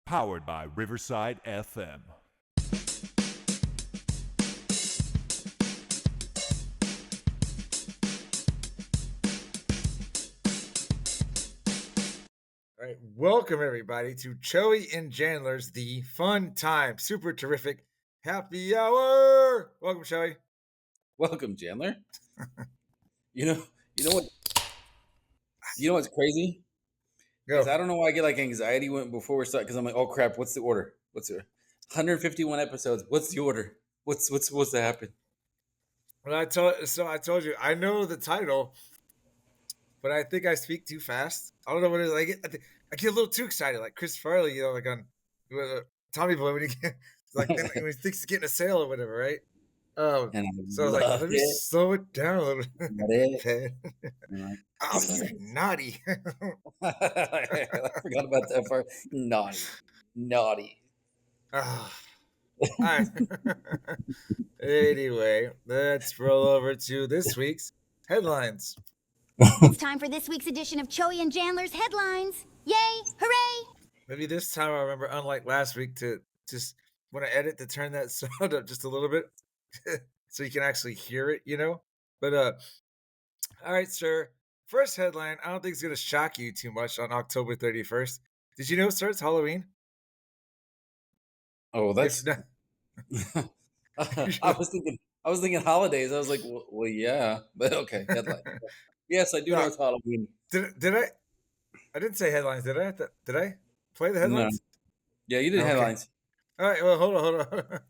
Powered by Riverside FM. All right, welcome everybody to Choey and Jandler's The Fun Time, super terrific happy hour. Welcome, Choey. Welcome, Jandler. You know what? You know what's crazy is Go. I don't know why I get like anxiety before we start because I'm like, oh crap, what's the order? What's the 151 episodes? What's the order? What's supposed to happen? I told you I know the title, but I think I speak too fast. I don't know what it is. I get a little too excited, like Chris Farley, like on Tommy Boy when he like then when he thinks he's getting a sale or whatever, right? And I So I was like, love let me it. slow it down a little Got it. bit. And I'm like, Oh, you're naughty. I forgot about that part. Naughty. Ah. All right. Anyway, let's roll over to this week's headlines. It's time for this week's edition of Choey and Jandler's Headlines. Yay! Hooray! Maybe this time I remember, unlike last week, to just when I edit to turn that sound up just a little bit so you can actually hear it, But all right, sir. First headline, I don't think it's gonna shock you too much on October 31st. Did you know, sir, it's Halloween? Oh, If that's. not, I was thinking holidays. I was like, well, yeah, but okay, headline. Yes, I do know no, it's Halloween. did I? I didn't say headlines. Did I? Did I play the No, headlines? yeah, you did Okay. headlines. All right. Well, hold on. Let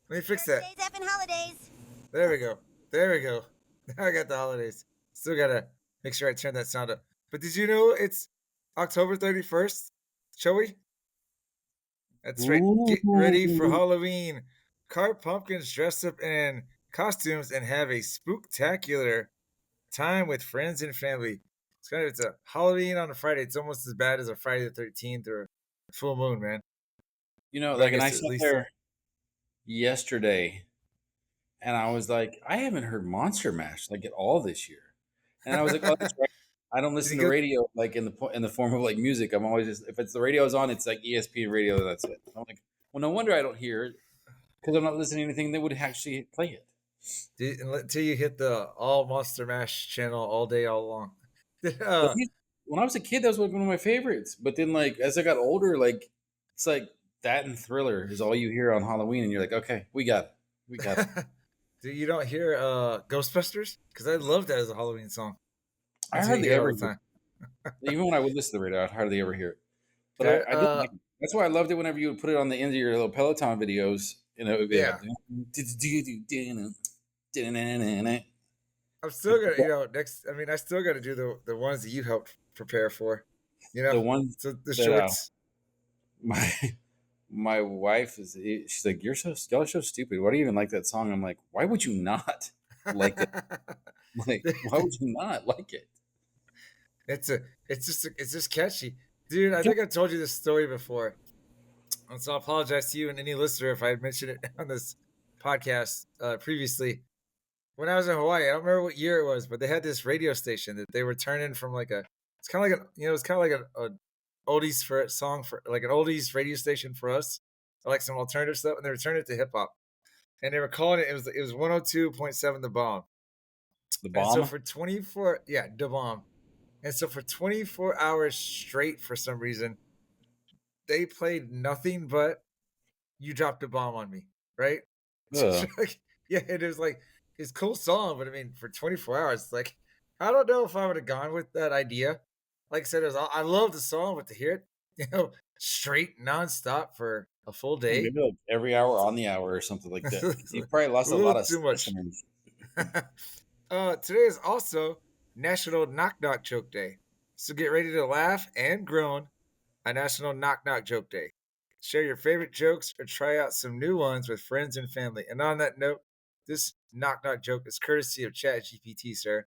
me fix that. Birthdays, effing holidays. There we go. Now I got the holidays. Still gotta make sure I turn that sound up. But did you know it's October 31st, Joey? That's right. Get ready for Ooh. Halloween. Carve pumpkins, dress up in costumes, and have a spooktacular time with friends and family. It's a Halloween on a Friday. It's almost as bad as a Friday the 13th or a full moon, man. But I And I guess at sat least there yesterday and I was like, I haven't heard Monster Mash like at all this year. And I was like, oh, that's right. I don't did listen you to go? radio like in the form of like music. I'm always just if it's the radio's on, it's like ESPN radio. That's it. I'm like, well, no wonder I don't hear it because I'm not listening to anything that would actually play it. Until you hit the all Monster Mash channel all day, all long. But uh, when I was a kid, that was like one of my favorites. But then, like as I got older, like it's like that and Thriller is all you hear on Halloween, and you're like, okay, we got it. you don't hear Ghostbusters? Because I love that as a Halloween song. I Until you hardly hear it all ever the hear. time. Even when I would listen to the radio, I'd hardly ever hear it. But Okay. I did like it. That's why I loved it whenever you would put it on the end of your little Peloton videos. It would be Yeah. like, I'm still gonna, next. I mean, I still gotta do the ones that you helped prepare for. the one So the that shorts. my my wife she's like, y'all are so stupid. Why do you even like that song? I'm like, why would you not like it? Like, why would you not like it? it's a, it's just catchy, dude. I think I told you this story before, and so I apologize to you and any listener if I had mentioned it on this podcast previously. When I was in Hawaii, I don't remember what year it was, but they had this radio station that they were turning from like it's kind of like it's kind of like a oldies for song for like an oldies radio station for us, like some alternative stuff, and they were turning it to hip hop, and they were calling it was 102.7 the bomb, The and so bomb. for 24 yeah the bomb, and so for 24 hours straight for some reason they played nothing but "You Dropped a Bomb on Me," right? Ugh. Yeah, it was like it's a cool song, but I mean, for 24 hours, like I don't know if I would have gone with that idea. Like I said, I love the song, but to hear it, straight nonstop for a full day, Maybe like every hour on the hour or something like that. Because you probably a lost a little lot of too much. listeners. Today is also National Knock Knock Joke Day, so get ready to laugh and groan on National Knock Knock Joke Day. Share your favorite jokes or try out some new ones with friends and family. And on that note, this knock knock joke is courtesy of ChatGPT, sir.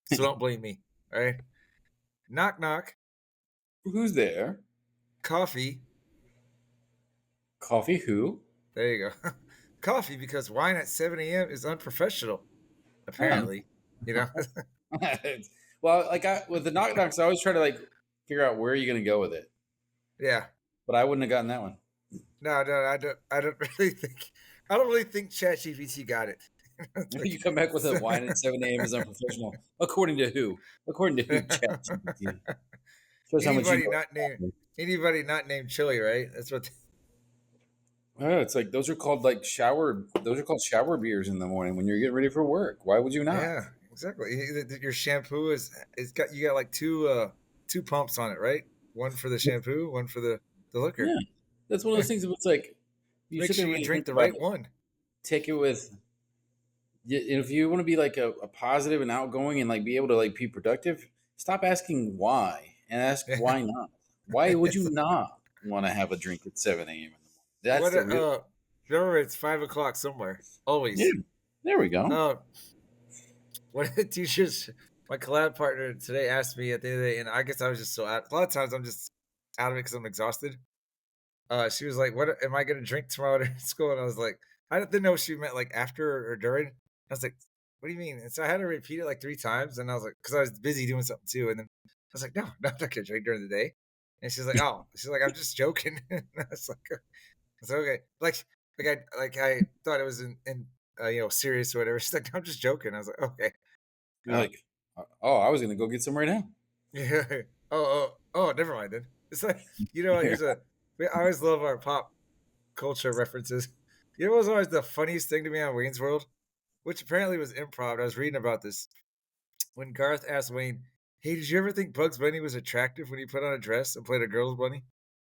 So don't blame me. All right. Knock knock, Who's there? coffee. Coffee who? There you go. Coffee because wine at 7 a.m. is unprofessional, Huh. apparently. You know? Well, with the knock knocks, I always try to like figure out where you're gonna go with it. Yeah. But but I wouldn't have gotten that one. No, I don't. I don't really think. I don't really think ChatGPT got it. You come back with a wine at 7 a.m. is unprofessional. According to who? According to who? ChatGPT. Shows how much you know. Anybody not named Choey, right? That's what. It's like those are called like shower. Those are called shower beers in the morning when you're getting ready for work. Why would you not? Yeah, exactly. Your shampoo is got you got like two pumps on it, right? One for the shampoo, one for the liquor. Yeah, that's one of those things. It's like you Make sit sure there you and drink think the about right it. one. Take it with. If you want to be like a positive and outgoing and like be able to like be productive, stop asking why and ask Yeah. why not. Why would you not want to have a drink at 7 a.m. in the morning? That's What the real. remember it's 5 o'clock somewhere. Always. Yeah, there we go. One of the teachers, my collab partner today asked me at the end of the day, and I guess I was just so out. A lot of times I'm just out of it because I'm exhausted. She was like, "What am I going to drink tomorrow at school?" And I was like, I didn't know if she meant like after or during. I was like, "What do you mean?" And so I had to repeat it like 3 times, and I was like, because I was busy doing something too. And then I was like, "No, no, I'm not going to drink during the day." And she's like, "Oh," she's like, "I'm just joking." And I was like, okay, like I thought it was in serious or whatever. She's like, "I'm just joking." I was like, "Okay." You're like, oh, I was gonna go get some right now. Yeah. Oh, never mind then. It's like, what? I always love our pop culture references. You know what was always the funniest thing to me on Wayne's World? Which apparently was improv. I was reading about this. When Garth asked Wayne, "Hey, did you ever think Bugs Bunny was attractive when he put on a dress and played a girl's bunny?"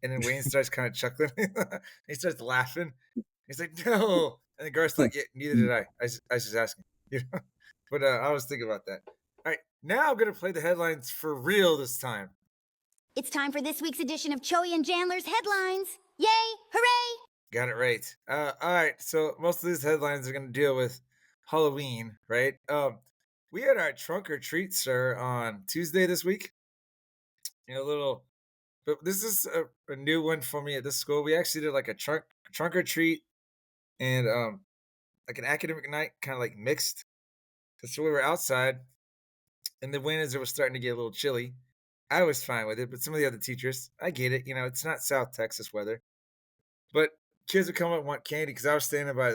And then Wayne starts kind of chuckling. He starts laughing. He's like, "No." And then Garth's like, "Yeah, neither did I. I was just asking." But I was thinking about that. All right, now I'm going to play the headlines for real this time. It's time for this week's edition of Choey and Jandler's headlines. Yay! Hooray! Got it right. All right, so most of these headlines are going to deal with Halloween, right? We had our trunk or treat, sir, on Tuesday this week. But this is a new one for me at this school. We actually did like a trunk or treat and like an academic night, kind of like mixed. So we were outside, and the wind as it was starting to get a little chilly. I was fine with it, but some of the other teachers, I get it. It's not South Texas weather, but kids would come up and want candy because I was standing by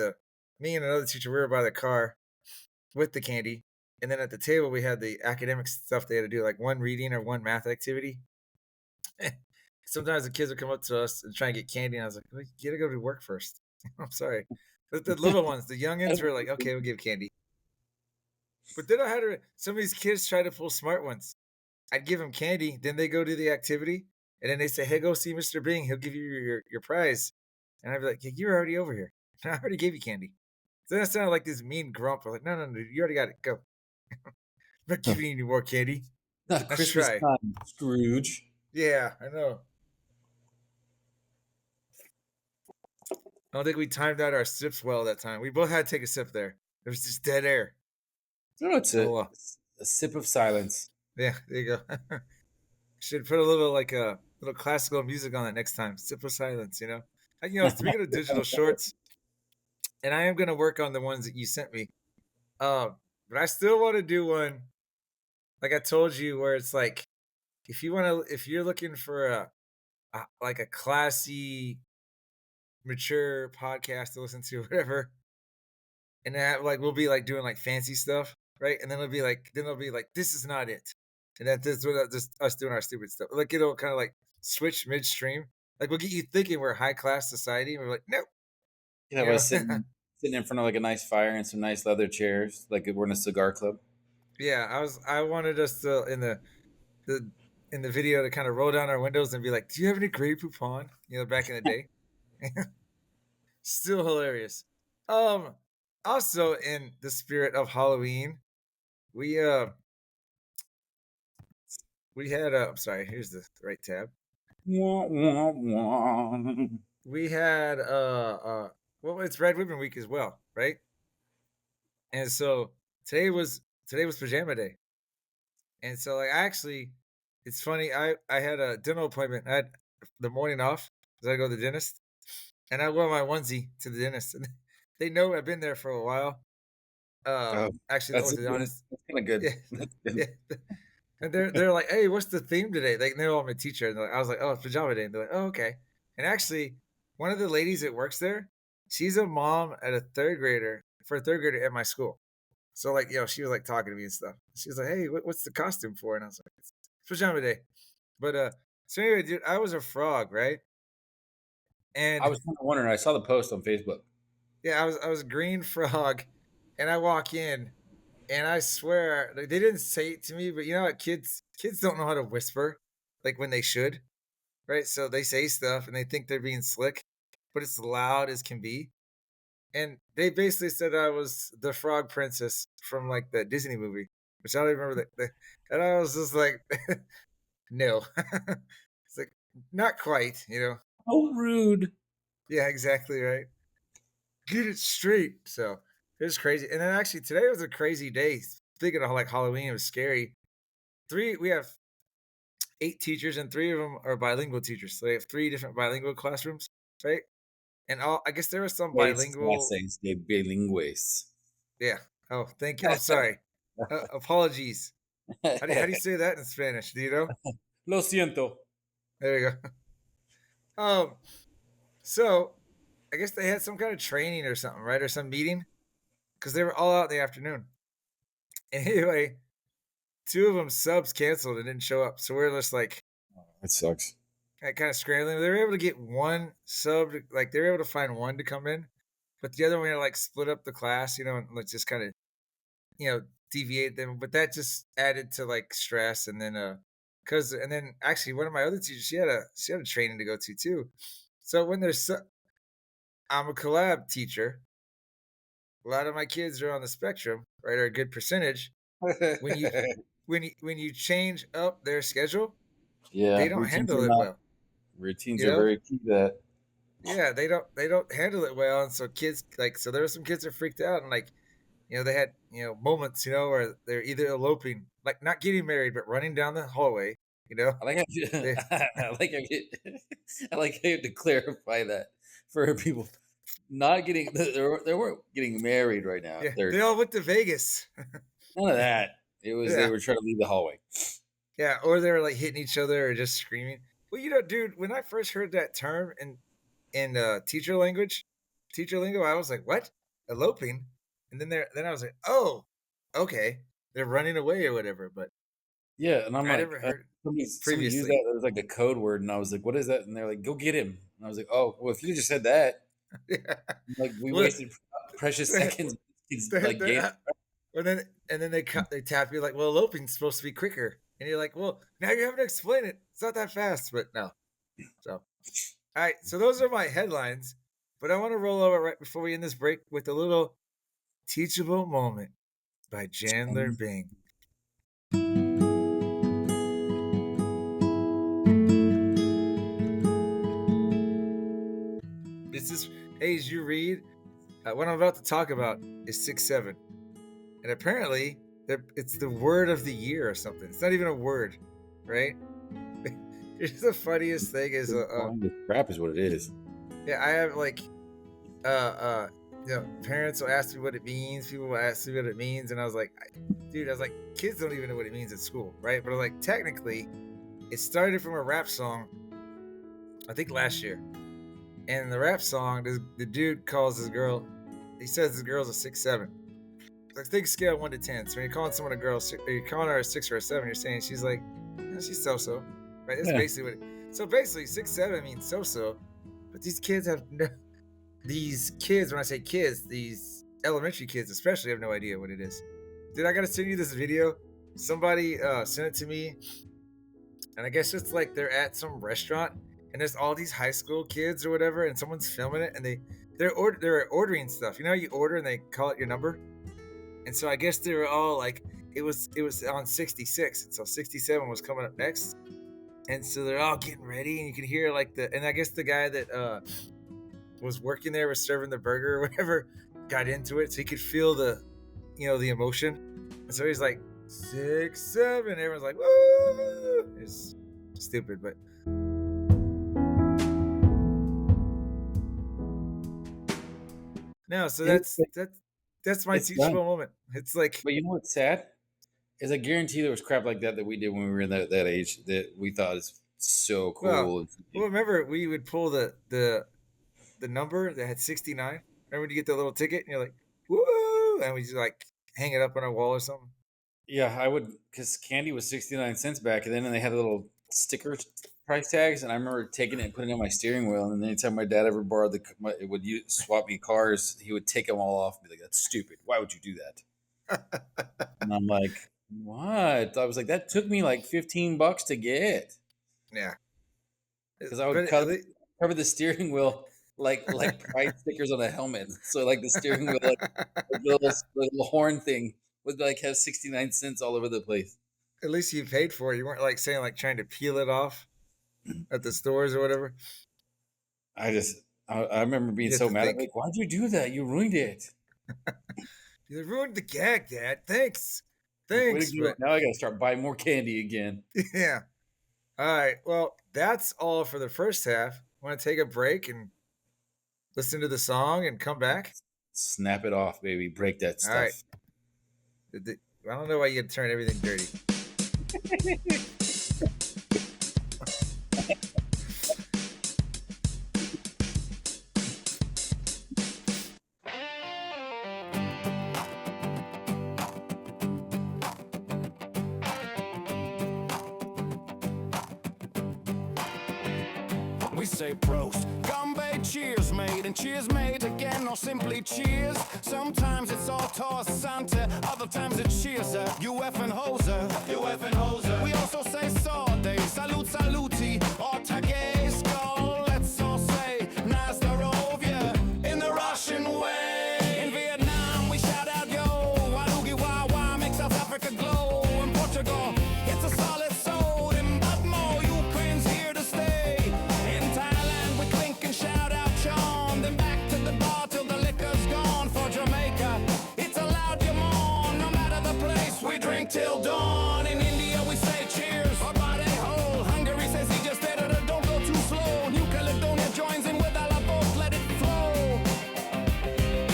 me and another teacher, we were by the car with the candy. And then at the table, we had the academic stuff they had to do, like one reading or one math activity. Sometimes the kids would come up to us and try and get candy. And I was like, well, you got to go to work first. I'm sorry. But the little ones, the youngins were like, okay, we'll give candy. But then some of these kids try to pull smart ones. I'd give them candy. Then they go do the activity. And then they say, hey, go see Mr. Bing. He'll give you your prize. And I'd be like, yeah, you're already over here. I already gave you candy. So that sounded like this mean grump. I was like, no, you already got it. Go. I'm not giving you any more candy. Not Christmas time, Scrooge. Yeah, I know. I don't think we timed out our sips well that time. We both had to take a sip there. There was just dead air. No, it's a sip of silence. Yeah, there you go. Should put a little little classical music on it next time. Sip of silence, Speaking of digital shorts, and I am gonna work on the ones that you sent me. But I still want to do one, like I told you, where it's like if you're looking for a classy, mature podcast to listen to, whatever, and that we'll be doing fancy stuff, right? And then it'll be like this is not it, and that's just us doing our stupid stuff. Like it'll kind of switch midstream. Like we'll get you thinking we're a high class society, and we're like, no. Yeah, by sitting in front of a nice fire and some nice leather chairs, like we're in a cigar club. Yeah, I wanted us to in the video to kind of roll down our windows and be like, do you have any Grey Poupon? Back in the day. Still hilarious. Also in the spirit of Halloween, we had I'm sorry, here's the right tab. Wah, wah, wah. We had well, it's Red Ribbon Week as well, right? And so today was pajama day. And so it's funny, I had a dental appointment. I had the morning off because I go to the dentist. And I wore my onesie to the dentist. And they know I've been there for a while. Actually, that's kind of good. Yeah, yeah. And they're like, "Hey, what's the theme today?" They know I'm a teacher, and I was like, "Oh, it's pajama day." And they're like, "Oh, okay." And actually, one of the ladies that works there, she's a mom at a third grader for a third grader at my school. So like, she was like talking to me and stuff. She was like, "Hey, what's the costume for?" And I was like, "It's pajama day." But so anyway, dude, I was a frog, right? I And was kind of wondering. I saw the post on Facebook. yeah, I was a green frog, and I walk in, and I swear like, they didn't say it to me, but you know what, kids don't know how to whisper like when they should, right? So they say stuff and they think they're being slick, but it's loud as can be. And they basically said I was the frog princess from like the Disney movie, which I don't even remember and I was just like, no. It's like not quite, Oh, rude. Yeah, exactly right. Get it straight. So it was crazy. And then actually today was a crazy day. Speaking of like Halloween, it was scary. We have 8 teachers and 3 of them are bilingual teachers. So they have 3 different bilingual classrooms, right? And I guess there was some bilingual. De bilingües. Yeah. Oh, thank you. I'm sorry. Apologies. How do you say that in Spanish? Do you know? Lo siento. There you go. Um. So I guess they had some kind of training or something, right? Or some meeting because they were all out in the afternoon. And anyway, 2 of them subs canceled and didn't show up. So we're just like That sucks. kind of scrambling. They were able to get one sub, like they were able to find one to come in, but the other one had to like split up the class, and let's just kind of, deviate them. But that just added to like stress. And then, and then actually one of my other teachers, she had a training to go to too. So when I'm a collab teacher. A lot of my kids are on the spectrum, right? Or a good percentage. When you when you change up their schedule, Yeah, they don't handle it well. Routines You are know? very key to that. Yeah, they don't handle it well, and so kids so there were some kids that freaked out, and like they had moments where they're either eloping, like not getting married, but running down the hallway. I like how you, They, I like how you, I like how you have to clarify that for people not getting they weren't getting married right now. yeah, They're they all went to Vegas. none of that. It was they Yeah, were trying to leave the hallway. yeah, or they were like hitting each other or just screaming. Well, dude, when I first heard that term in teacher lingo, I was like, "What? Eloping?" And then I was like, "Oh, okay, they're running away or whatever." But Yeah, and I'm I like, never heard somebody used previously. that. It was like a code word, and I was like, "What is that?" And they're like, "Go get him." And I was like, "Oh, well, if you just said that, Yeah. like we Well, wasted precious seconds." It's they're- like they're- and then they tap you like, "Well, eloping's supposed to be quicker," and you're like, "Well, now you have to explain it. It's not that fast." But no. So, all right. So those are my headlines. But I want to roll over right before we end this break with a little teachable moment by Jandler Bing. This is, hey, as you read, what I'm about to talk about is 6'7", and apparently it's the word of the year or something. It's not even a word, right? It's the funniest thing is crap is what it is. yeah, I have like parents will ask me what it means, people will ask me what it means, and I was like, kids don't even know what it means at school, right? But like technically it started from a rap song, I think last year. And the rap song, the dude calls his girl, he says his girl's a 6'7". I think scale 1 to 10. So when you're calling someone a girl, you're calling her a 6 or a 7, you're saying she's like, she's so-so, right? That's basically what so basically 6'7" means so-so. But these kids when I say kids, these elementary kids especially, have no idea what it is. Dude, I gotta send you this video. Somebody sent it to me, and I guess it's like they're at some restaurant, and there's all these high school kids or whatever, and someone's filming it, and they're ordering stuff. You know how you order and they call it your number? And so I guess they were all like, it was on 66, and so 67 was coming up next. And so they're all getting ready, and you can hear like and I guess the guy that was working there, was serving the burger or whatever, got into it, so he could feel the emotion. And so he's like 6'7", everyone's like, woo! It's stupid, but no. So that's my teachable moment. It's like, but you know what's sad is I guarantee there was crap like that we did when we were in that age that we thought is so Well, cool. remember we would pull the number that had 69. Remember when you get the little ticket and you're like, woo, and we just like hang it up on our wall or something. Yeah, I would, because candy was 69 cents back then, and they had little sticker price tags, and I remember taking it and putting it on my steering wheel. And anytime my dad ever borrowed it would swap me cars, he would take them all off and be like, "That's stupid. Why would you do that?" And I'm like, "What?" I was like, "That took me like $15 to get." Yeah, Because I would but cover the steering wheel like price stickers on a helmet. So like the steering wheel, like the little horn thing would like have 69 cents all over the place. at least you paid for it. You weren't like saying like trying to peel it off at the stores or whatever. I remember being You have so to mad. think. Like, why'd you do that? You ruined it. You ruined the gag, Dad. Thanks. Like, way to Thanks. go. But Now I gotta start buying more candy again. yeah. All right. Well, that's all for the first half. Want to take a break and listen to the song and come back? Snap it off, baby. Break that All right. stuff. I don't know why you turn everything dirty. We say prost, Gumby, cheers mate, and cheers mate again, or simply cheers. Sometimes it's all toss Santa, other times it's cheers you effing hoser, you effing hoser. We also say sawday, salute saluti, or tagay, skull. Let's all say Nazdarovia in the Russian way. In Vietnam we shout out yo, Walugi Wawa makes South Africa glow. In Portugal it's a solid soul, in Budmo Ukraine's here to stay. In Thailand we clink and shout out Sean, then back to the bar till the liquor's gone. For Jamaica it's a loud yawn, no matter the place we drink till dawn. In India we say cheers, or body hole. Hungary says he just did it, don't go too slow. New Caledonia joins in with a la boat, let it flow.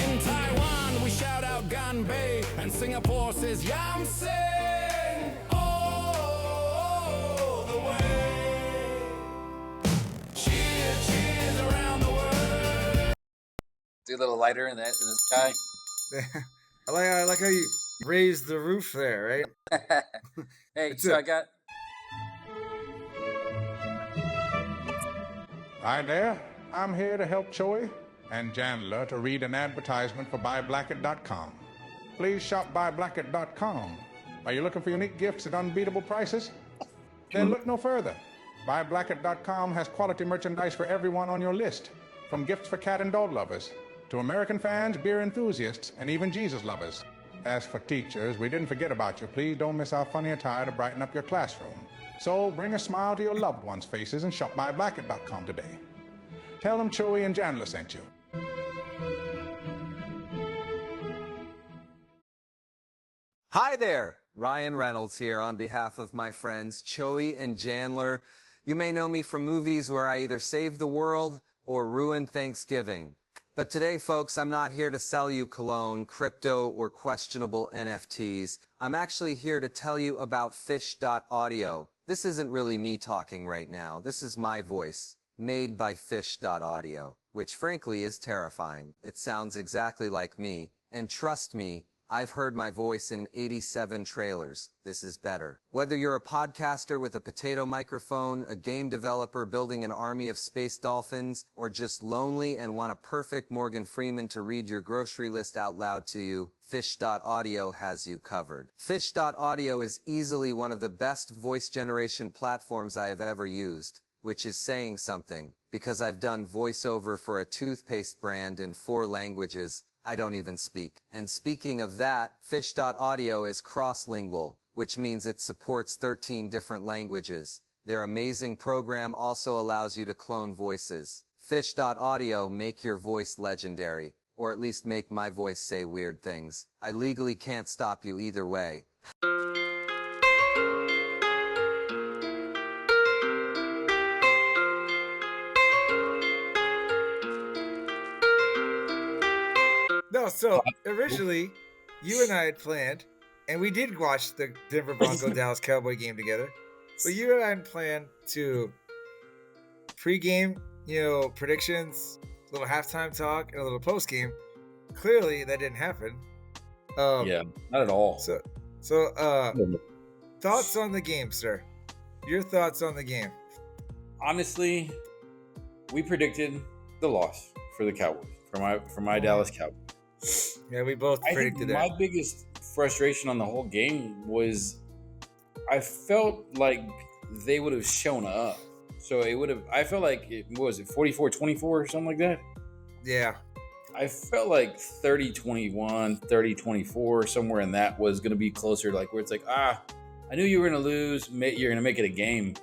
In Taiwan we shout out Ganbei, and Singapore says Yamse. Oh, the way. Cheers, cheers around the world. Do a little lighter in the sky. I like how you raised the roof there, right? Hey, It's so a- I got Hi there, I'm here to help Choey and Jandler to read an advertisement for BuyBlackett.com. Please shop BuyBlackett.com. Are you looking for unique gifts at unbeatable prices? Then look no further. BuyBlackett.com has quality merchandise for everyone on your list, from gifts for cat and dog lovers to American fans, beer enthusiasts, and even Jesus lovers. As for teachers, we didn't forget about you. Please don't miss our funny attire to brighten up your classroom. So bring a smile to your loved ones' faces and shop BuyBlackett.com today. Tell them Choey and Jandler sent you. Hi there, Ryan Reynolds here on behalf of my friends Choey and Jandler. You may know me from movies where I either save the world or ruin Thanksgiving. But today, folks, I'm not here to sell you cologne, crypto, or questionable NFTs. I'm actually here to tell you about Fish.audio. This isn't really me talking right now. This is my voice, made by Fish.audio, which frankly is terrifying. It sounds exactly like me, and trust me, I've heard my voice in 87 trailers. This is better. Whether you're a podcaster with a potato microphone, a game developer building an army of space dolphins, or just lonely and want a perfect Morgan Freeman to read your grocery list out loud to you, Fish.audio has you covered. Fish.audio is easily one of the best voice generation platforms I have ever used, which is saying something, because I've done voiceover for a toothpaste brand in 4 languages I don't even speak. And speaking of that, Fish.audio is cross-lingual, which means it supports 13 different languages. Their amazing program also allows you to clone voices. Fish.audio make your voice legendary, or at least make my voice say weird things. I legally can't stop you either way. No, so originally, you and I had planned, and we did watch the Denver Bronco Dallas Cowboy game together. But you and I had planned to pre-game, predictions, a little halftime talk, and a little post-game. Clearly, that didn't happen. Yeah, not at all. So, thoughts on the game, sir? Your thoughts on the game? Honestly, we predicted the loss for the Cowboys, for my Dallas Cowboys. Yeah, we both predicted that. My biggest frustration on the whole game was I felt like they would have shown up. So it would have. I felt like what was it 44-24 or something like that. Yeah. I felt like 30-21, 30-24, somewhere in that was going to be closer, like where it's like, I knew you were going to lose. You're going to make it a game.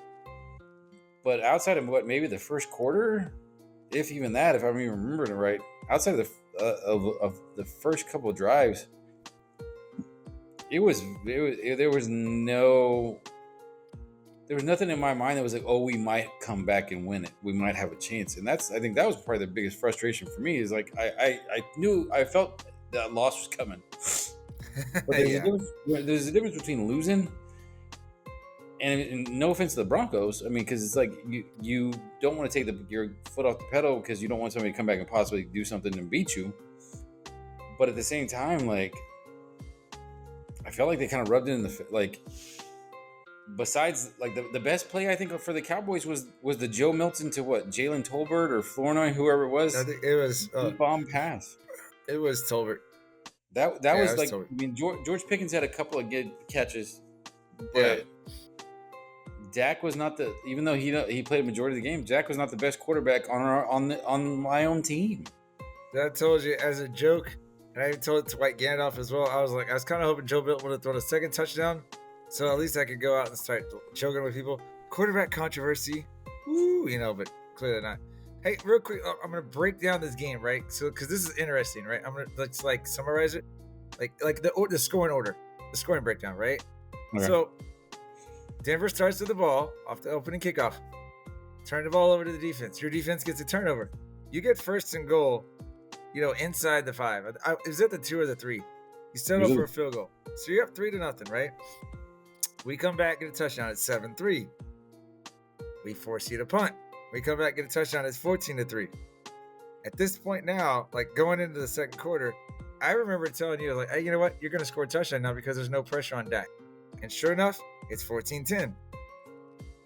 But outside of maybe the first quarter, if even that, if I'm even remembering it right, outside of the first couple of drives, there was nothing in my mind that was like, oh, we might come back and win it. We might have a chance. And I think that was probably the biggest frustration for me is like, I felt that loss was coming. But there's a difference between losing and no offense to the Broncos. I mean, because it's like you don't want to take your foot off the pedal because you don't want somebody to come back and possibly do something and beat you. But at the same time, like, I felt like they kind of rubbed it in the like. Besides, like the best play I think for the Cowboys was the Joe Milton to Jalen Tolbert or Flournoy, whoever it was. I think it was bomb pass. It was Tolbert. That was like Tolbert. I mean George Pickens had a couple of good catches, but Dak was not even though he played a majority of the game. Dak was not the best quarterback on my own team. That told you as a joke, and I even told it to White Gandalf as well. I was kind of hoping Joe Milton would have thrown a second touchdown. So at least I could go out and start joking with people. Quarterback controversy, woo, but clearly not. Hey, real quick, I'm gonna break down this game, right? So, because this is interesting, right? I'm gonna let's summarize it, like the scoring order, the scoring breakdown, right? Okay. So, Denver starts with the ball off the opening kickoff, turn the ball over to the defense. Your defense gets a turnover. You get first and goal, inside the 5. Is it the 2 or the 3? You set up for a field goal, so you're up 3-0, right? We come back, get a touchdown. It's 7-3. We force you to punt. We come back, get a touchdown. It's 14-3. At this point now, like going into the second quarter, I remember telling you, like, hey, you know what? You're going to score a touchdown now because there's no pressure on Dak. And sure enough, it's 14-10.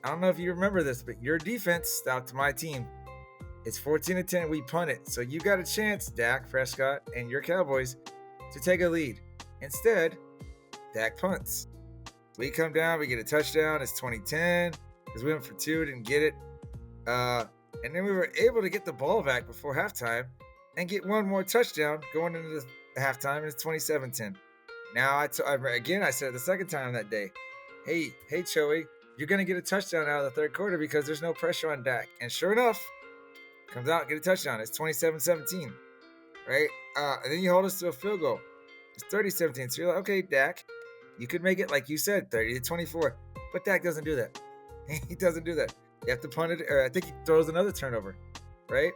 I don't know if you remember this, but your defense stopped my team. It's 14-10. We punt it. So you got a chance, Dak Prescott and your Cowboys, to take a lead. Instead, Dak punts. We come down, we get a touchdown. It's 2010 because we went for 2, didn't get it. And then we were able to get the ball back before halftime and get one more touchdown going into the halftime, and it's 27-10. Now, I said it the second time that day. Hey, Choey, you're going to get a touchdown out of the third quarter because there's no pressure on Dak. And sure enough, comes out, get a touchdown. It's 27-17, right? And then you hold us to a field goal. It's 30-17. So you're like, okay, Dak, you could make it, like you said, 30-24. But Dak doesn't do that. He doesn't do that. You have to punt it, or I think he throws another turnover, right?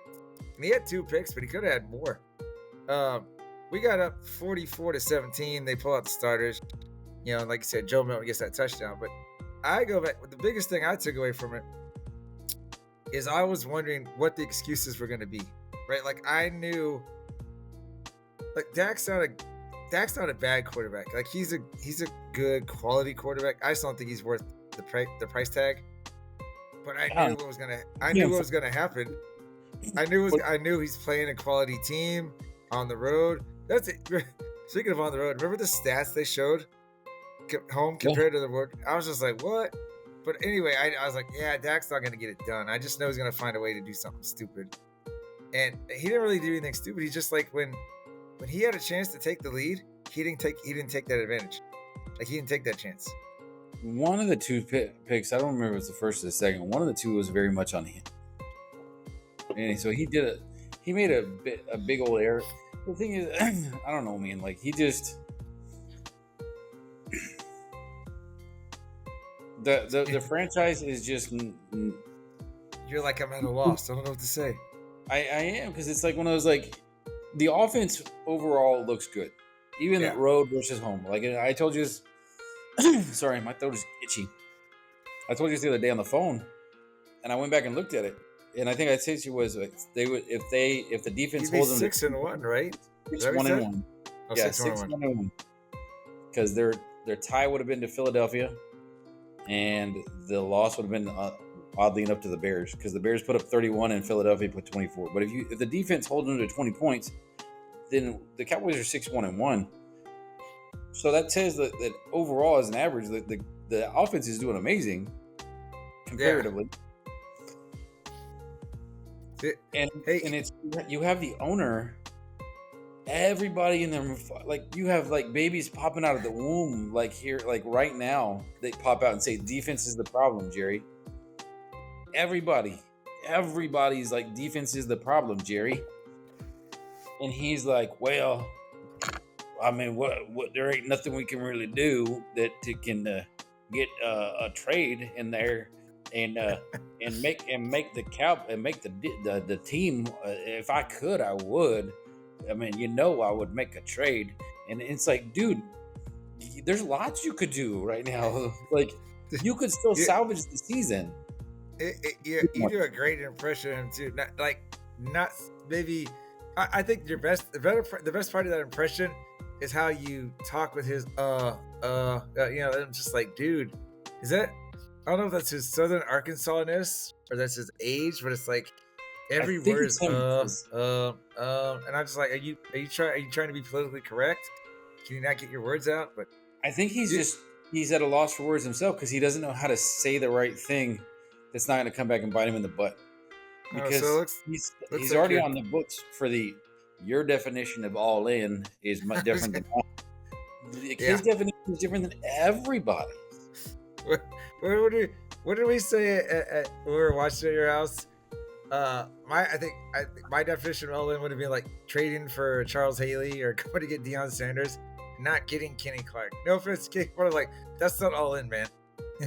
And he had 2 picks, but he could have had more. We got up 44-17. They pull out the starters. Like you said, Joe Milton gets that touchdown. But I go back. The biggest thing I took away from it is I was wondering what the excuses were going to be, right? Like I knew, like Dak's not a bad quarterback. Like he's a good quality quarterback. I just don't think he's worth the price tag. But I knew what was gonna happen. I knew he's playing a quality team on the road. That's it. Speaking of on the road, remember the stats they showed home compared to the road? I was just like, what? But anyway, I was like, yeah, Dak's not gonna get it done. I just know he's gonna find a way to do something stupid. And he didn't really do anything stupid. He's just like when he had a chance to take the lead, he didn't take that advantage. Like he didn't take that chance. One of the 2 picks, I don't remember if it was the first or the second. One of the 2 was very much on him, and so he made a big old error. The thing is, I don't know, man. Like he just the franchise is just. You're like, I'm at a loss. I don't know what to say. I am, because it's like one of those, like, the offense overall looks good, even the road versus home. Like I told you this. Sorry, my throat is itchy. I told you this the other day on the phone, and I went back and looked at it. and I think I'd say she was like they would if the defense You'd be holds them 6-1, right? Is that what 1 you and said? 1. Oh, Yeah, 6-1. 6-1, because their tie would have been to Philadelphia, and the loss would have been oddly enough to the Bears, because the Bears put up 31 and Philadelphia put 24. But if the defense holds them to 20 points, then the Cowboys are 6-1. So that says that overall, as an average, the offense is doing amazing comparatively. And it's you have the owner, everybody in them, like you have like babies popping out of the womb, like here, like right now, they pop out and say defense is the problem, Jerry. Everybody's like defense is the problem, Jerry. And he's like, well, I mean, what? There ain't nothing we can really do that can get a trade in there and make the team. If I could, I would. I mean, I would make a trade. And it's like, dude, there's lots you could do right now. Like, you could still salvage the season. You do a great impression of him too. Not maybe. I think the best part of that impression is how you talk with his I'm just like, dude, is that? I don't know if that's his Southern Arkansasness or that's his age, but it's like every word is and I'm just like, are you trying to be politically correct? Can you not get your words out? But I think he's at a loss for words himself, because he doesn't know how to say the right thing that's not going to come back and bite him in the butt. Because he's already on the books for your definition of all in is much different than mine. His definition is different than everybody's. What did we say when we were watching at your house? I think my definition of all in would have been like trading for Charles Haley or going to get Deion Sanders, not getting Kenny Clark. No offense to Kenny Clark, like that's not all in, man.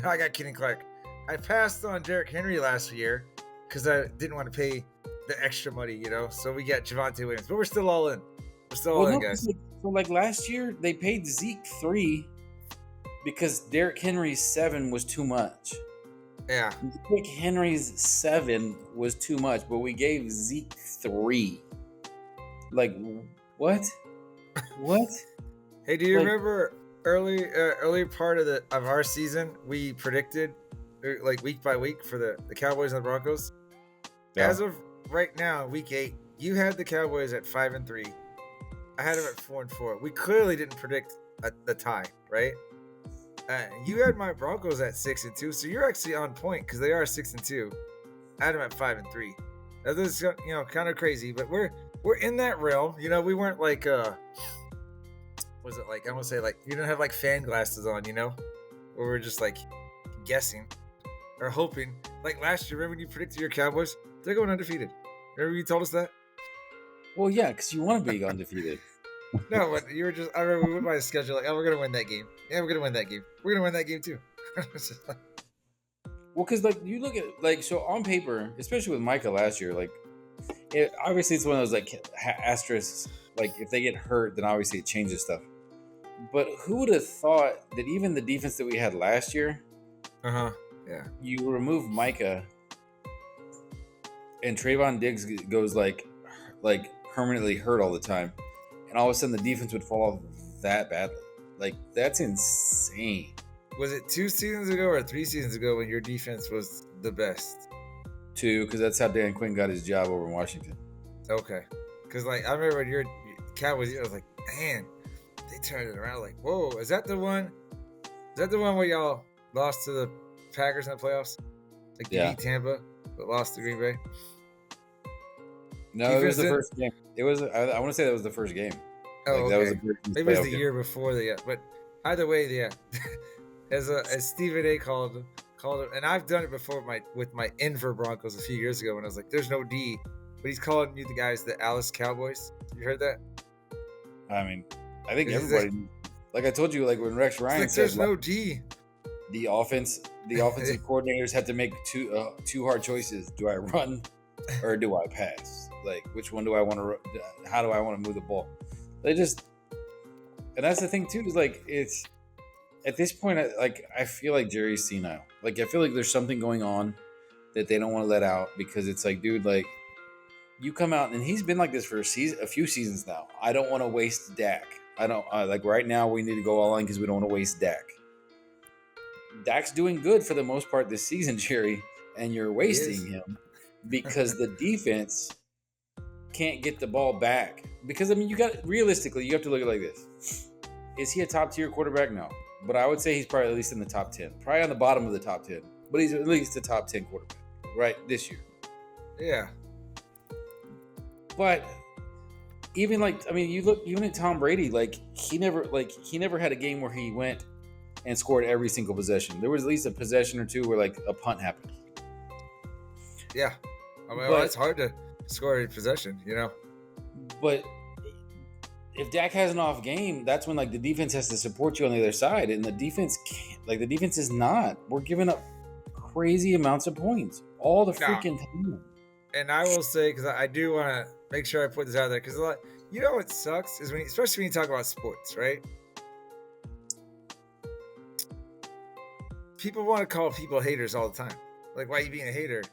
I got Kenny Clark. I passed on Derrick Henry last year because I didn't want to pay the extra money, so we got Javonte Williams, but we're still all in. We're still all in, guys. So like last year, they paid Zeke 3 because Derrick Henry's 7 was too much. Yeah. Derrick Henry's 7 was too much, but we gave Zeke 3. Like, what? What? Hey, do you remember early part of our season, we predicted like week by week for the Cowboys and the Broncos? Yeah. As of right now, week 8, you had the Cowboys at 5-3. I had them at 4-4. We clearly didn't predict the tie, right? You had my Broncos at 6-2, so you're actually on point because they are 6-2. I had them at 5-3. That is, kind of crazy, but we're in that realm. We weren't like was it like, I want to say like you didn't have like fan glasses on, where we're just like guessing or hoping. Like last year, remember when you predicted your Cowboys? They're going undefeated. Remember you told us that? Well, yeah, because you want to be undefeated. No, but you were just, I remember we went by the schedule like, oh, we're going to win that game. Yeah, we're going to win that game. We're going to win that game too. Well, because like you look at so on paper, especially with Micah last year, like obviously it's one of those like asterisks. Like if they get hurt, then obviously it changes stuff. But who would have thought that even the defense that we had last year, yeah, you remove Micah and Trayvon Diggs goes like permanently hurt all the time, and all of a sudden the defense would fall off that badly. Like that's insane. Was it 2 seasons ago or 3 seasons ago when your defense was the best? 2, because that's how Dan Quinn got his job over in Washington. Okay, because like I remember when your Cowboys, I was like, man, they turned it around. Like, whoa, is that the one? Is that the one where y'all lost to the Packers in the playoffs? Like you beat Tampa, but lost to Green Bay. No, it was the first game. It was. I want to say that was the first game. Oh, okay. That was maybe it was the year before that. Yeah, but either way, yeah. As Stephen A. called him, and I've done it before with my Denver Broncos a few years ago when I was like, "There's no D," but he's calling you the guys the Alice Cowboys. You heard that? I mean, I think everybody. Like I told you, like when Rex Ryan said, "There's no D." The offensive coordinators have to make two hard choices: do I run or do I pass? Like, which one do I want to? How do I want to move the ball? They just, and that's the thing too. Is like it's at this point, like I feel like Jerry's senile. Like I feel like there's something going on that they don't want to let out because it's like, dude, like you come out and he's been like this for a few seasons now. I don't want to waste Dak. I don't like right now. We need to go all in because we don't want to waste Dak. Dak's doing good for the most part this season, Jerry, and you're wasting him because the defense can't get the ball back. Because I mean, you have to look at it like this: is he a top tier quarterback? No, but I would say he's probably at least in the top 10, probably on the bottom of the top 10, but he's at least the top 10 quarterback, right, this year. Yeah. But even like, I mean, you look even at Tom Brady, like he never had a game where he went and scored every single possession. There was at least a possession or two where like a punt happened. Yeah. I mean, it's hard to score a possession, you know. But if Dak has an off game, that's when like the defense has to support you on the other side, and the defense can't. Like the defense is not. We're giving up crazy amounts of points all the freaking time. And I will say, because I do want to make sure I put this out there, because you know what sucks is especially when you talk about sports, right? People want to call people haters all the time. Like, why are you being a hater?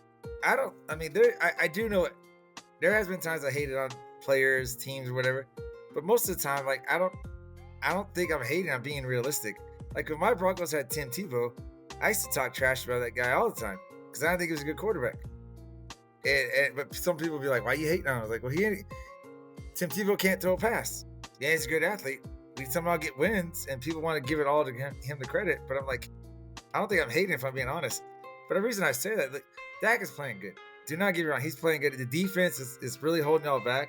I do know it. There has been times I hated on players, teams, or whatever. But most of the time, like, I don't think I'm hating. I'm being realistic. Like, when my Broncos had Tim Tebow, I used to talk trash about that guy all the time because I don't think he was a good quarterback. But some people be like, why you hating on him? I was like, well, Tim Tebow can't throw a pass. Yeah, he's a good athlete. We somehow get wins, and people want to give it all to him the credit. But I'm like, I don't think I'm hating if I'm being honest. But the reason I say that, like, Dak is playing good. Do not get me wrong. He's playing good. The defense is really holding y'all back.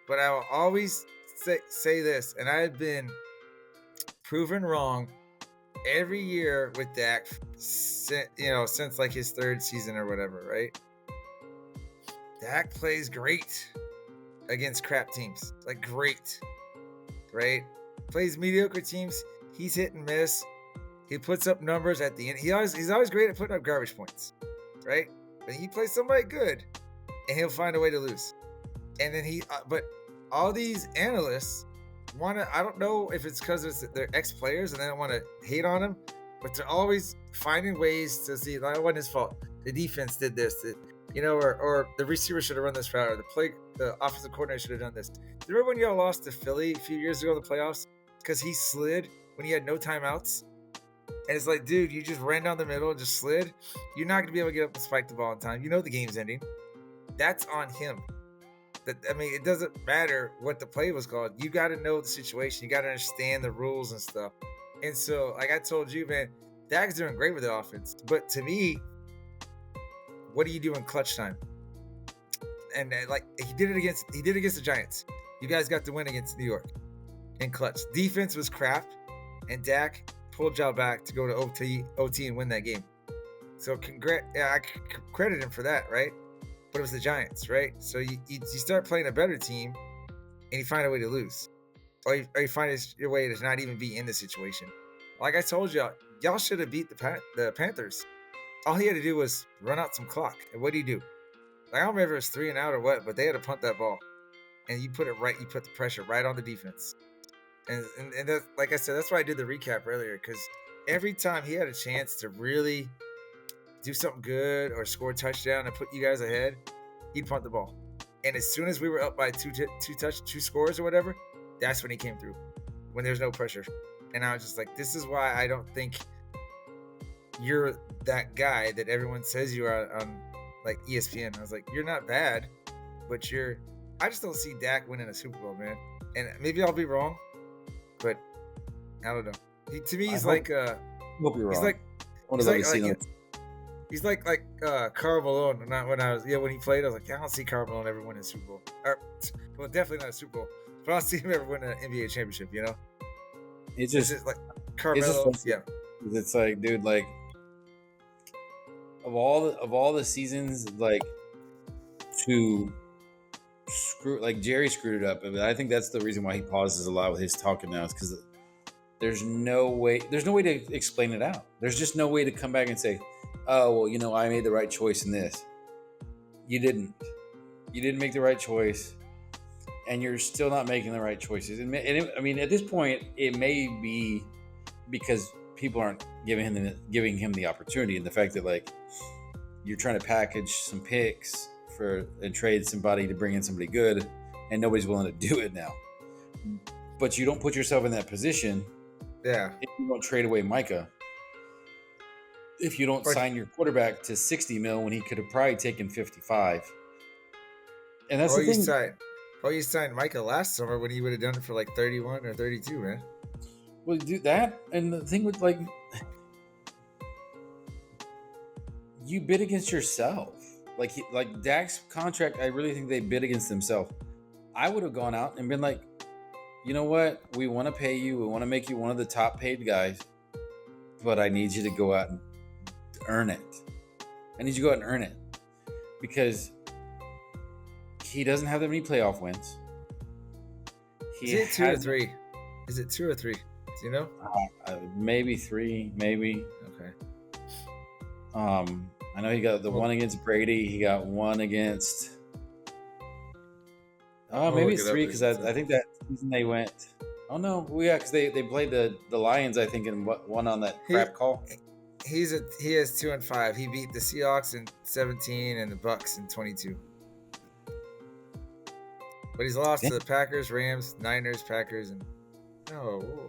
But I will always say this, and I've been proven wrong every year with Dak, since like his third season or whatever, right? Dak plays great against crap teams, like great, right? Plays mediocre teams. He's hit and miss. He puts up numbers at the end. He's always great at putting up garbage points, right? But he plays somebody good, and he'll find a way to lose. And then but all these analysts want to. I don't know if it's because they're ex-players and they don't want to hate on him, but they're always finding ways to see. Like, it wasn't his fault. The defense did this. Or the receiver should have run this route, or the offensive coordinator should have done this. Remember when y'all lost to Philly a few years ago in the playoffs because he slid when he had no timeouts? And it's like, dude, you just ran down the middle and just slid. You're not going to be able to get up and spike the ball in time. You know the game's ending. That's on him. It doesn't matter what the play was called. You got to know the situation. You got to understand the rules and stuff. And so, like I told you, man, Dak's doing great with the offense. But to me, what do you do in clutch time? And like he did against the Giants. You guys got the win against New York in clutch. Defense was crap, and Dak pulled y'all back to go to OT and win that game. So I credit him for that, right? But it was the Giants, right? So you start playing a better team, and you find a way to lose, or you find your way to not even be in the situation. Like I told y'all should have beat the Panthers. All he had to do was run out some clock. And what do you do? Like, I don't remember if it was 3 and out or what, but they had to punt that ball. And you put the pressure right on the defense. And that, like I said, that's why I did the recap earlier, because every time he had a chance to really do something good or score a touchdown and put you guys ahead, he'd punt the ball. And as soon as we were up by two scores or whatever, that's when he came through, when there's no pressure. And I was just like, this is why I don't think you're that guy that everyone says you are on like ESPN. I was like, you're not bad, but I just don't see Dak winning a Super Bowl, man. And maybe I'll be wrong, but I don't know. To me, he's like hope you're wrong. He's like Karl Malone. Not when when he played, I was like, I don't see Karl Malone ever win a Super Bowl. Well, definitely not a Super Bowl, but I don't see him ever win an NBA championship. You know, it's just like Carmelo. It's like, dude, like of all the seasons, like to Jerry screwed it up. I mean, I think that's the reason why he pauses a lot with his talking now, is because there's no way to explain it out. There's just no way to come back and say, oh, well, I made the right choice in this. You didn't make the right choice, and you're still not making the right choices. And at this point, it may be because people aren't giving him the opportunity, and the fact that, like, you're trying to package some picks and trade somebody to bring in somebody good, and nobody's willing to do it now. But you don't put yourself in that position. Yeah. If you don't trade away Micah, if you don't sign your quarterback to $60 million when he could have probably taken 55. And that's the thing. You signed Micah last summer when he would have done it for like 31 or 32, man. Well, do that. And the thing with, like, you bid against yourself. Like Dak's contract, I really think they bid against themselves. I would have gone out and been like, you know what? We want to pay you. We want to make you one of the top paid guys. But I need you to go out and earn it. I need you to go out and earn it. Because he doesn't have that many playoff wins. Is it 2 or 3? Is it 2 or 3? Do you know? Maybe 3, maybe. Okay. I know he got the one against Brady. He got one against. Maybe it's 3 because I think that season they went. Oh no, well, yeah, because they played the Lions, I think, and one on that crap call. He has 2-5. He beat the Seahawks in 17 and the Bucks in 22. But he's lost to the Packers, Rams, Niners, Packers, and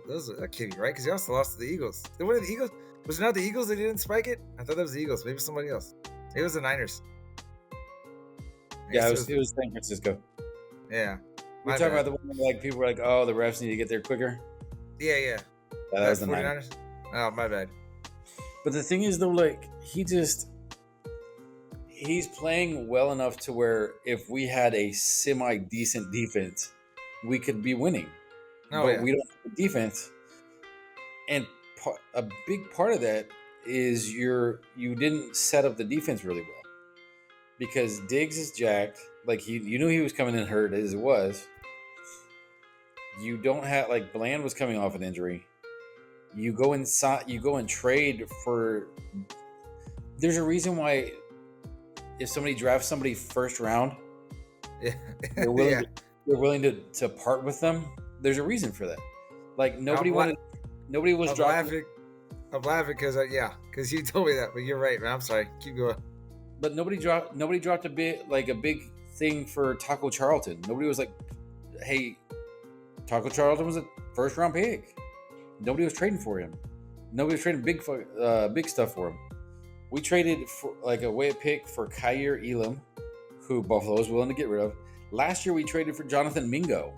those are Kitty, right? Because he also lost to the Eagles. What the Eagles? Was it not the Eagles that didn't spike it? I thought that was the Eagles. Maybe somebody else. It was the Niners. Yeah, it was San Francisco. Yeah. We're talking about the one where, like, people were like, "Oh, the refs need to get there quicker." Yeah. That was the Niners. Oh, my bad. But the thing is, though, like, he's playing well enough to where if we had a semi-decent defense, we could be winning. We don't have a defense. And a big part of that is you didn't set up the defense really well. Because Diggs is jacked. Like, you knew he was coming in hurt as it was. You don't have, like, Bland was coming off an injury. You go and trade for. There's a reason why if somebody drafts somebody first round, they're willing to part with them. There's a reason for that. Like, nobody was dropping. I'm laughing because you told me that, but you're right, man. I'm sorry. Keep going. But nobody dropped a big thing for Taco Charlton. Nobody was like, hey, Taco Charlton was a first round pick. Nobody was trading for him. Nobody was trading big stuff for him. We traded for like a way pick for Kyer Elam, who Buffalo was willing to get rid of. Last year we traded for Jonathan Mingo,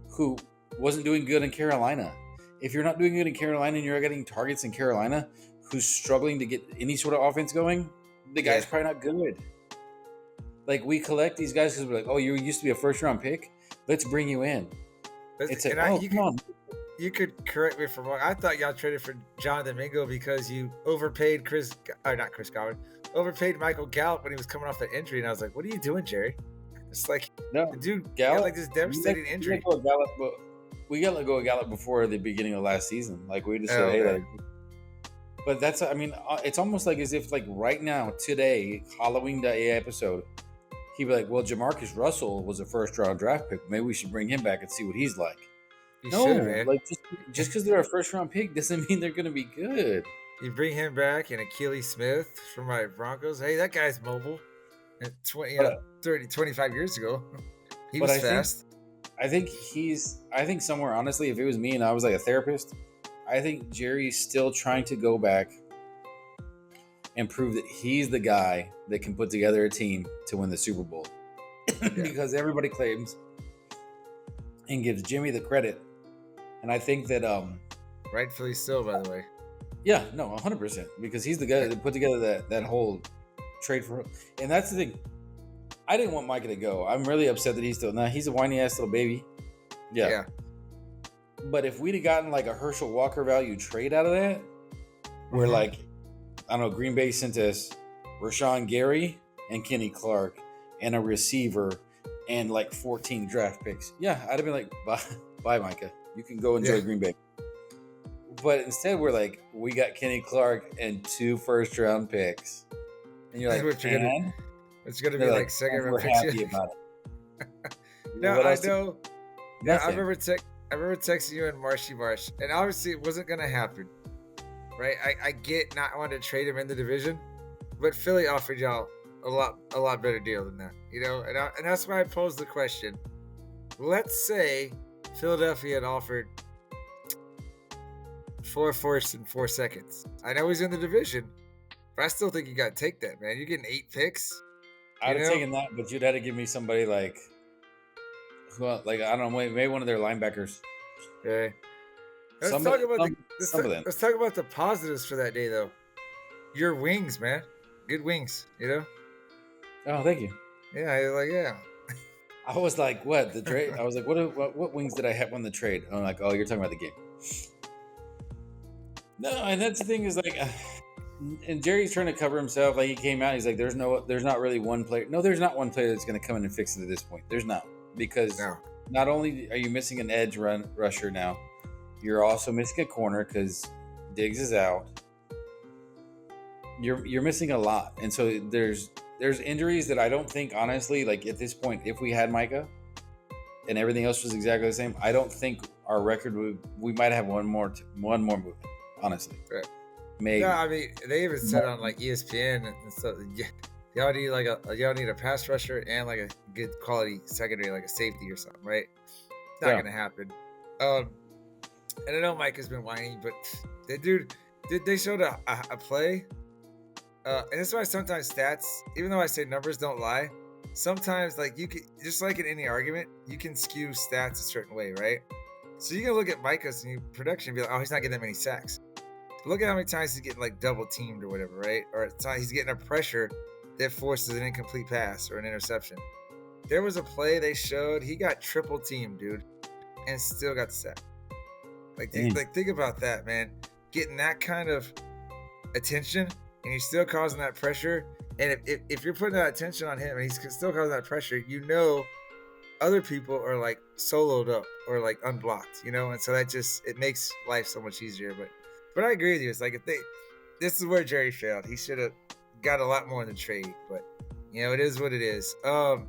who wasn't doing good in Carolina. If you're not doing good in Carolina and you're getting targets in Carolina, who's struggling to get any sort of offense going, the guy's probably not good. Like, we collect these guys because we're like, oh, you used to be a first round pick. Let's bring you in. It's like, come on. You could correct me if I'm wrong. I thought y'all traded for Jonathan Mingo because you overpaid overpaid Michael Gallup when he was coming off the injury, and I was like, "What are you doing, Jerry?" It's like, no, the dude Gallup, got like this devastating injury. We got to let go of Gallup before the beginning of last season. Like, we just said, hey, like. But that's, I mean, it's almost like as if, like, right now, today, Halloween Day episode, he'd be like, well, Jamarcus Russell was a first round draft pick. Maybe we should bring him back and see what he's like. Like, just because they're a first round pick doesn't mean they're going to be good. You bring him back and Achilles Smith from my Broncos. Hey, that guy's mobile. And 25 years ago, he was fast. I think somewhere, honestly, if it was me and I was like a therapist, I think Jerry's still trying to go back and prove that he's the guy that can put together a team to win the Super Bowl. Because everybody claims and gives Jimmy the credit. And I think that rightfully so, by the way. Yeah, no, 100%. Because he's the guy that put together that whole trade for him. And that's the thing. I didn't want Micah to go. I'm really upset that he's a whiny ass little baby. Yeah. But if we'd have gotten like a Herschel Walker value trade out of that, where like, I don't know, Green Bay sent us Rashawn Gary and Kenny Clark and a receiver and like 14 draft picks. Yeah, I'd have been like, bye Micah. You can go enjoy Green Bay. But instead we're like, we got Kenny Clark and 2 first round picks. And you're like, it's gonna be like second round picks. We're happy about it. No, I know. Yeah, I remember texting you and Marsh, and obviously it wasn't gonna happen, right? I get not wanting to trade him in the division, but Philly offered y'all a lot better deal than that, you know. And that's why I posed the question. Let's say Philadelphia had offered 4 firsts and 4 seconds. I know he's in the division, but I still think you got to take that, man. You're getting 8 picks. I'd have taken that, but you'd have to give me somebody like, I don't know, maybe one of their linebackers. Okay. Let's Some talk of about them. let's talk about the positives for that day, though. Your wings, man. Good wings, you know. Oh, thank you. Yeah, yeah. I was like, what the trade? I was like, what wings did I have on the trade? I'm like, oh, you're talking about the game. No, and that's the thing is like, and Jerry's trying to cover himself. Like he came out, he's like, there's not really one player. No, there's not one player that's going to come in and fix it at this point. There's not, because not only are you missing an edge rusher now, you're also missing a corner because Diggs is out. You're missing a lot, and so there's injuries that I don't think, honestly, like at this point, if we had Micah and everything else was exactly the same, I don't think our record we might have one more movement, honestly. Right. Maybe. No, I mean they even said on like ESPN and stuff. Y'all need y'all need a pass rusher and like a good quality secondary, like a safety or something, right? It's not gonna happen. And I know Mike has been whining, but they showed a play. And that's why sometimes stats, even though I say numbers don't lie, sometimes like you can, just like in any argument, you can skew stats a certain way, right? So you can look at Micah's new production and be like, oh, he's not getting that many sacks. Look at how many times he's getting like double teamed or whatever, right? Or he's getting a pressure that forces an incomplete pass or an interception. There was a play they showed, he got triple teamed, dude, and still got the sack. Like think about that, man. Getting that kind of attention and you're still causing that pressure. And if you're putting that attention on him and he's still causing that pressure, you know other people are like soloed up or like unblocked, you know? And so that it makes life so much easier. But I agree with you. It's like this is where Jerry failed. He should have got a lot more in the trade, but you know, it is what it is. I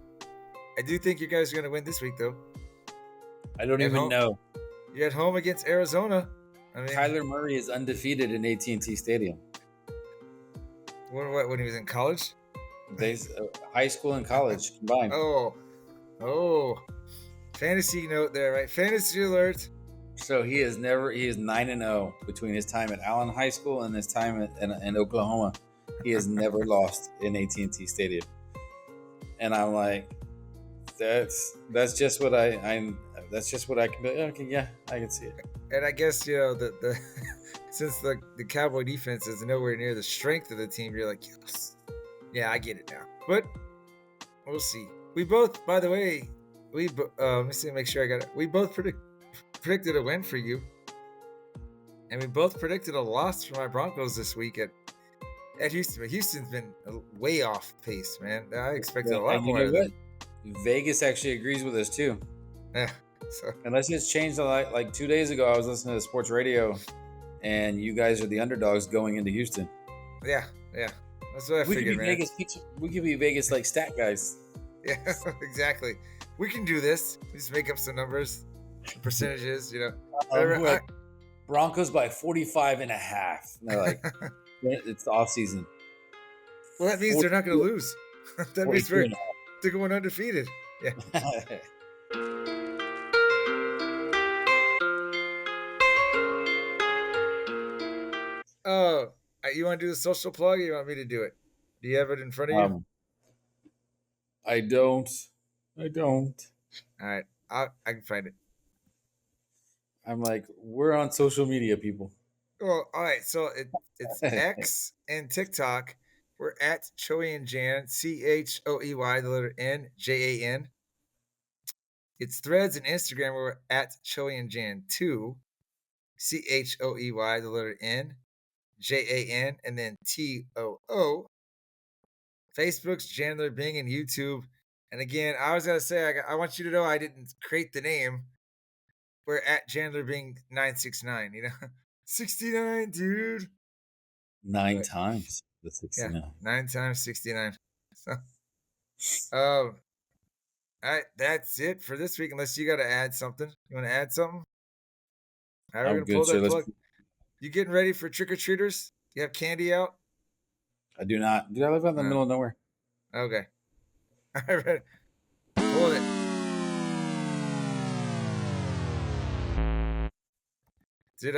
do think you guys are going to win this week though. I don't even know. You're at home against Arizona. I mean, Kyler Murray is undefeated in AT&T Stadium. When he was in college? High school and college combined. Oh. Fantasy note there, right? Fantasy alert. So he is 9-0 between his time at Allen High School and his time in Oklahoma. He has never lost in AT&T Stadium. And I'm like, that's just what that's just what I can do. Okay, yeah, I can see it. And I guess, you know, the since the Cowboy defense is nowhere near the strength of the team, you're like, yes. Yeah, I get it now. But we'll see. We both, by the way, let me see, make sure I got it. We both predicted a win for you. And we both predicted a loss for my Broncos this week at Houston. But Houston's been way off pace, man. I expected a lot more of them. Vegas actually agrees with us too. Yeah. So. And let's just change like 2 days ago, I was listening to sports radio, and you guys are the underdogs going into Houston. Yeah. That's what I figured, man. We could be Vegas like stat guys. Yeah, exactly. We can do this. We just make up some numbers, percentages, you know. Broncos by 45.5. And they're like, it's the off season. Well, that means they're not going to lose. That means they're going undefeated. Yeah. Oh, you want to do the social plug or you want me to do it? Do you have it in front of you? I don't. All right. I can find it. I'm like, we're on social media, people. Well, all right. So it's X and TikTok. We're at Choey and Jan, CHOEY, the letter N, JAN. It's Threads and Instagram. We're at Choey and Jan 2, CHOEY, the letter N, JAN, and then TOO. Facebook's Jandler, Bing, and YouTube. And again, I was going to say, I want you to know I didn't create the name. We're at Jandler Bing 969, you know? 69, dude. 9 times the 69. Yeah, 9 times 69. So, all right, that's it for this week. Unless you got to add something. You want to add something? How are we going to pull that plug? You getting ready for trick-or-treaters? You have candy out? I do not. Dude, I live out in the middle of nowhere. Okay. I read. Pulled it. Dude,